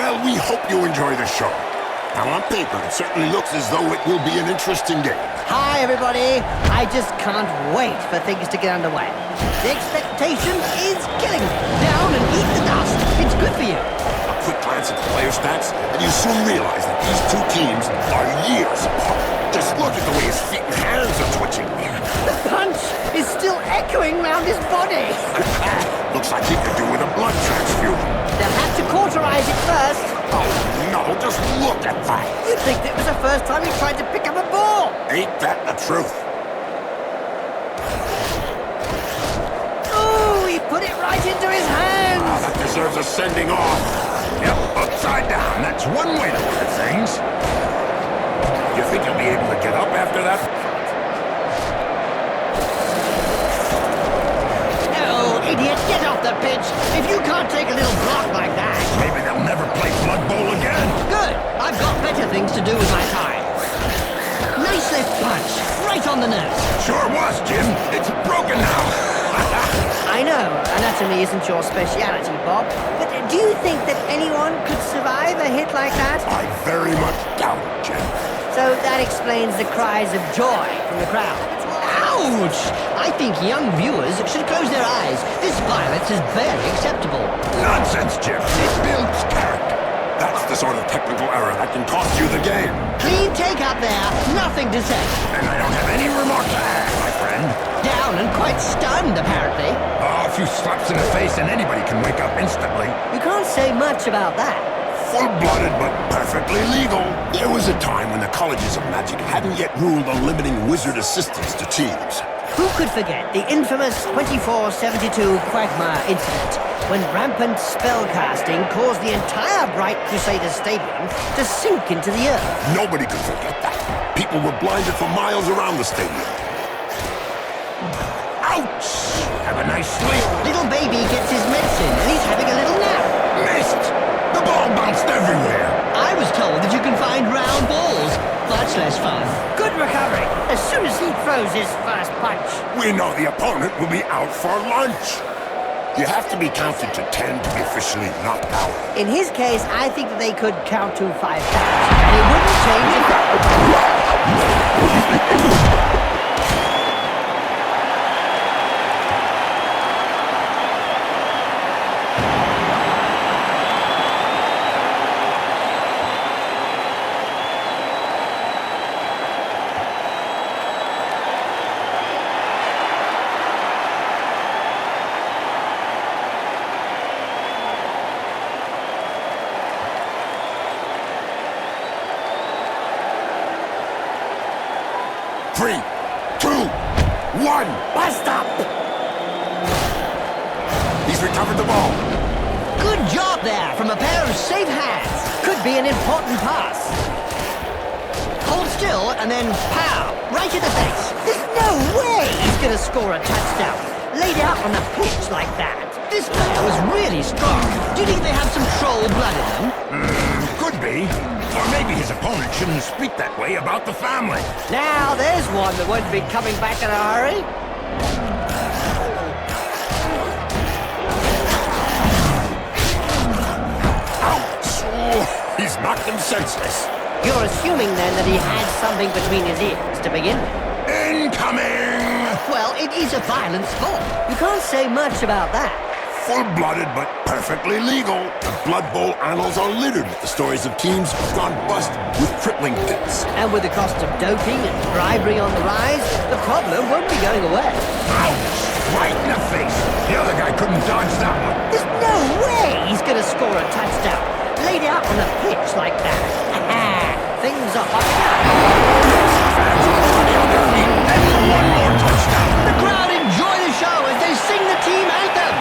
Well, we hope you enjoy the show. Now, on paper, it certainly looks as though it will be an interesting game. Hi, everybody. I just can't wait for things to get underway. The expectation is killing me. Down and eat the dust. It's good for you. A quick glance at the player stats, and you soon realize that these two teams are years apart. Just look at the way his feet and hands are twitching. The punch is still echoing round his body. Looks like he could do with a blood transfusion. They'll have to cauterize it first. Oh, no, just look at that. You'd think that was the first time he tried to pick up a ball. Ain't that the truth? Ooh, he put it right into his hands. Ah, that deserves a sending off. Yep, upside down. That's one way to look at things. You think he'll be able to get up after that? Oh, idiot, get off the pitch. If you can't take a little block like that. Maybe they'll never play Blood Bowl again. Good. I've got better things to do with my time. Nice left punch. Right on the nose. Sure was, Jim. It's broken now. I know, anatomy isn't your speciality, Bob. But do you think that anyone could survive a hit like that? I very much doubt it, Jim. So that explains the cries of joy from the crowd. Ouch! I think young viewers should close their eyes. This violence is barely acceptable. Nonsense, Jim. It builds character. That's the sort of technical error that can cost you the game. Clean take up there. Nothing to say. And I don't have any remark to add, my friend. Down and quite stunned, apparently. Oh, a few slaps in the face and anybody can wake up instantly. You can't say much about that. Full-blooded but perfectly legal. There was a time when the colleges of magic hadn't yet ruled on limiting wizard assistance to teams. Who could forget the infamous 2472 Quagmire incident, when rampant spellcasting caused the entire Bright Crusader Stadium to sink into the earth? Nobody could forget that. People were blinded for miles around the stadium. Ouch! Have a nice sleep. Little baby gets his medicine and he's having a little nap. Missed! The ball bounced everywhere. I was told that you can find round balls. Much less fun. Good recovery. As soon as he throws his first punch. We know the opponent will be out for lunch. You have to be counted to 10 to be officially knocked out. In his case, I think that they could count to 5 counts. And it wouldn't change a thing. Three, two, one. Bust up! He's recovered the ball. Good job there from a pair of safe hands. Could be an important pass. Hold still and then pow! Right in the face. There's no way he's gonna score a touchdown. Laid out on the pitch like that. This player was really strong. Do you think they have some troll blood in them? Could be. Or maybe his opponent shouldn't speak that way about the family. Now there's one that won't be coming back in a hurry. Ouch! Oh, he's knocked him senseless. You're assuming then that he had something between his ears to begin with. Incoming! Well, it is a violent sport. You can't say much about that. Full-blooded but perfectly legal. The Blood Bowl annals are littered with the stories of teams gone bust with crippling debts. And with the cost of doping and bribery on the rise, the problem won't be going away. Ouch! Right in the face. The other guy couldn't dodge that one. There's no way he's gonna score a touchdown. Laid out on the pitch like that. Things are hot now. Fans are already on their feet. And one more touchdown. The crowd enjoy the show as they sing the team anthem.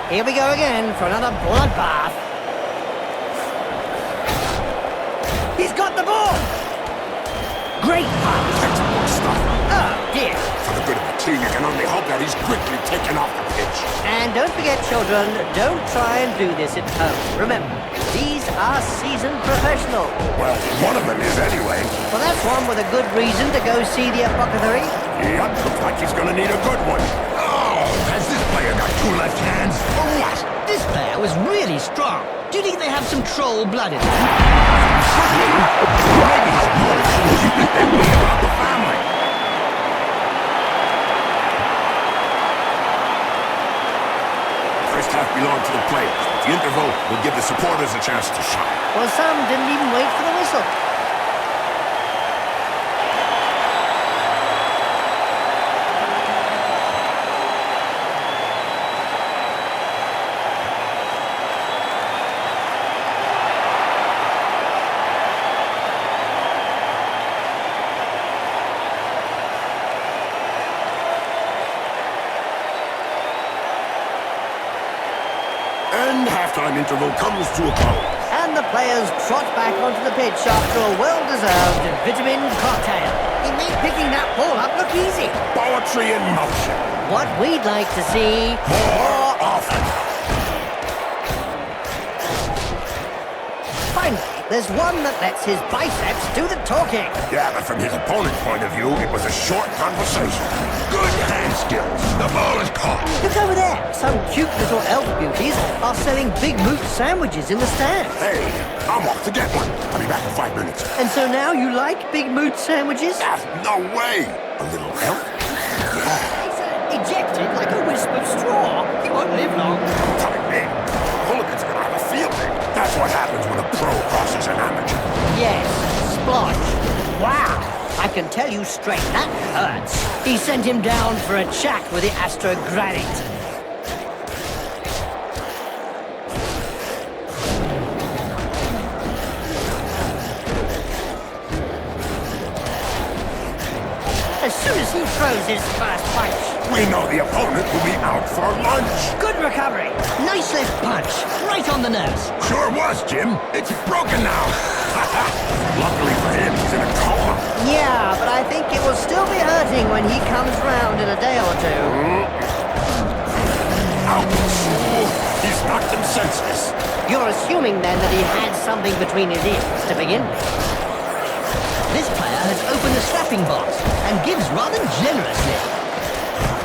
Here we go again for another bloodbath. He's got the ball! Great pass. Textbook stuff. Oh, dear. For the good of the team, you can only hope that he's quickly taken off the pitch. And don't forget, children, don't try and do this at home. Remember, these are seasoned professionals. Well, one of them is anyway. Well, that's one with a good reason to go see the apothecary. Yep, looks like he's gonna need a good one. Oh, has this player got two left hands, or what? This player was really strong. Do you think they have some troll blood in them? Maybe his opponent shouldn't speak that way about the family. First half belonged to the players. The interval will give the supporters a chance to shine. Well, some didn't even wait for the whistle. And halftime interval comes to a close. And the players trot back onto the pitch after a well-deserved vitamin cocktail. It made picking that ball up look easy. Poetry in motion. What we'd like to see More often. Finally, there's one that lets his biceps do the talking. Yeah, but from his opponent's point of view, it was a short conversation. Good hand skills. The ball is caught. Look over there. Some cute little elf beauties are selling big moot sandwiches in the stands. Hey, I'm off to get one. I'll be back in 5 minutes. And so now you like big moot sandwiches? Ah, no way. A little help? Ejected like a wisp of straw. He won't live long. Telling me. Hooligans are gonna have a field day. That's what happens when a pro crosses an amateur. Yes, splodge. Wow. I can tell you straight, that hurts. He sent him down for a chat with the astrogranite. As soon as he throws his first punch. We know the opponent will be out for lunch. Good recovery. Nice left punch. Right on the nose. Sure was, Jim. It's broken now. Luckily for him, he's in a coma. Yeah, but I think it will still be hurting when he comes round in a day or two. Ouch. He's knocked him senseless. You're assuming then that he had something between his ears to begin with. This player has opened the slapping box and gives rather generously.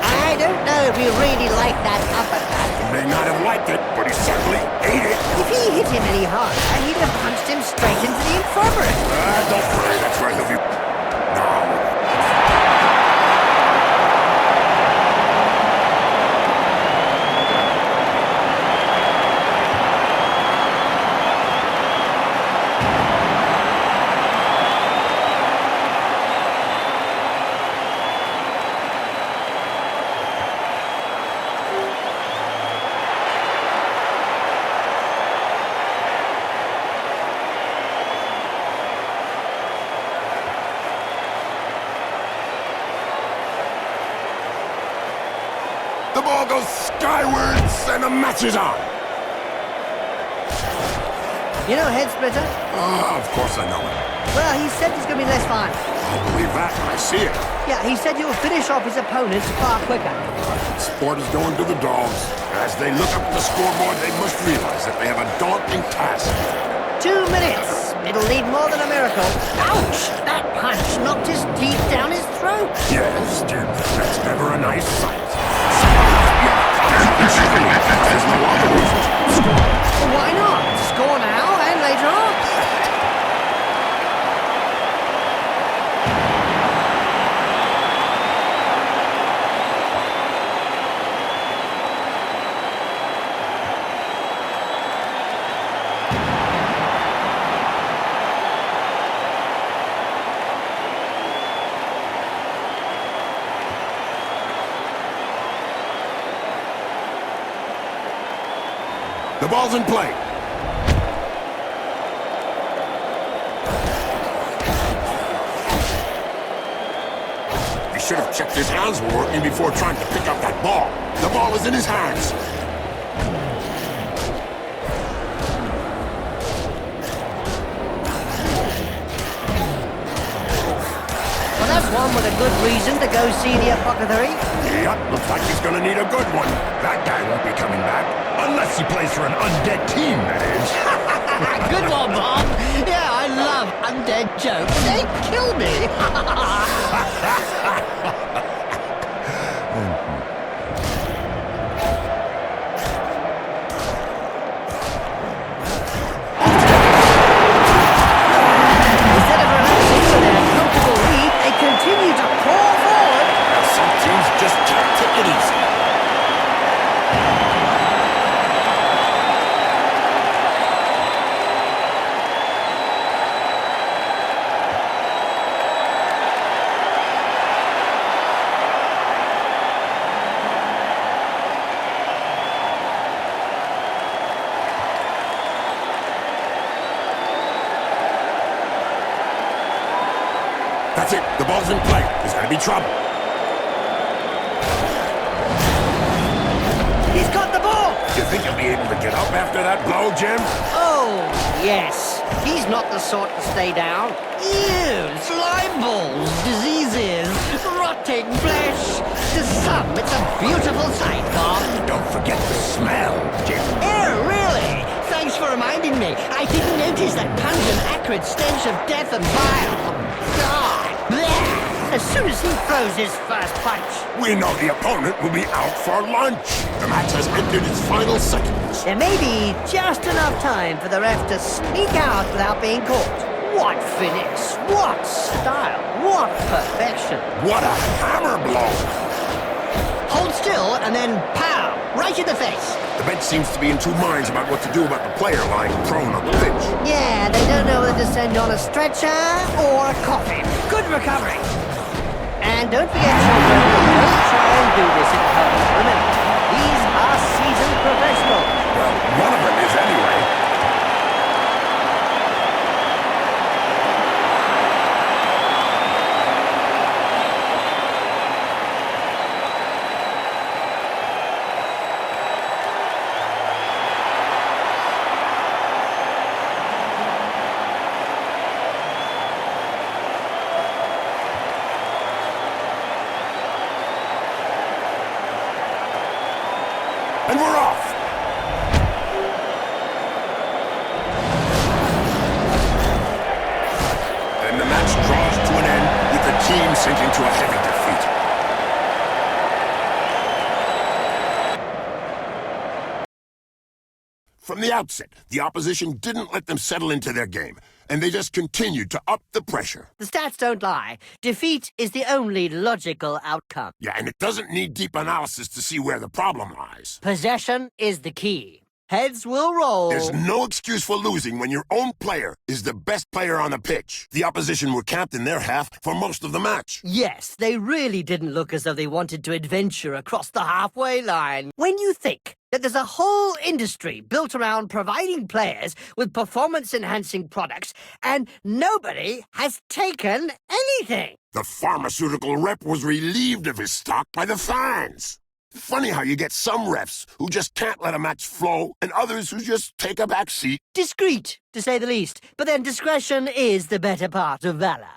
I don't know if he really liked that uppercut. He may not have liked it, but he certainly ate it. If he hit him any harder, he'd have punched him straight into the infirmary. Don't worry, that's where he'll be. Now. The ball goes skywards and the match is on. You know head splitter? Oh, of course I know it. Well, he said there's going to be less fun. I'll believe that when I see it. Yeah, he said he'll finish off his opponents far quicker. Sport is going to the dogs. As they look up at the scoreboard, they must realize that they have a daunting task. 2 minutes. It'll need more than a miracle. Ouch! That punch knocked his teeth down his throat. Yes, Jim, that's never a nice sight. There's no other reason to score. Well, why not? Score now and later on. The ball's in play. He should have checked his hands were working before trying to pick up that ball. The ball is in his hands. a good reason to go see the apothecary? Yep, looks like he's gonna need a good one. That guy won't be coming back. Unless he plays for an undead team, that is. Good one, Bob. Yeah, I love undead jokes. They kill me. Instead of relaxing for their comfortable lead, they continue to pour forward. Some teams just can't take it easy. That's it. The ball's in play. There's gonna be trouble. He's got the ball. You think he'll be able to get up after that blow, Jim? Oh, yes. He's not the sort to stay down. Ew, slime balls, diseases, rotting flesh. To some, it's a beautiful sight, Bob. Don't forget the smell, Jim. Oh, really? Thanks for reminding me. I didn't notice that pungent, acrid stench of death and bile. God! Blech. As soon as he throws his first punch. We know the opponent will be out for lunch. The match has entered its final seconds. There may be just enough time for the ref to sneak out without being caught. What finesse, what style, what perfection. What a hammer blow! Hold still and then pow, right in the face. The bench seems to be in two minds about what to do about the player lying prone on the pitch. Yeah, they don't know whether to send on a stretcher or a coffin. Good recovery. And don't forget, children, don't try and do this at home. Remember, these are seasoned professionals. Well, one of them is anyway. And we're off! And the match draws to an end with the team sinking to a heavy defeat. From the outset, the opposition didn't let them settle into their game, and they just continued to up the pressure. The stats don't lie. Defeat is the only logical outcome. Yeah, and it doesn't need deep analysis to see where the problem lies. Possession is the key. Heads will roll. There's no excuse for losing when your own player is the best player on the pitch. The opposition were camped in their half for most of the match. Yes, they really didn't look as though they wanted to adventure across the halfway line. When you think that there's a whole industry built around providing players with performance-enhancing products, and nobody has taken anything. The pharmaceutical rep was relieved of his stock by the fans. Funny how you get some refs who just can't let a match flow and others who just take a back seat. Discreet, to say the least. But then discretion is the better part of valor.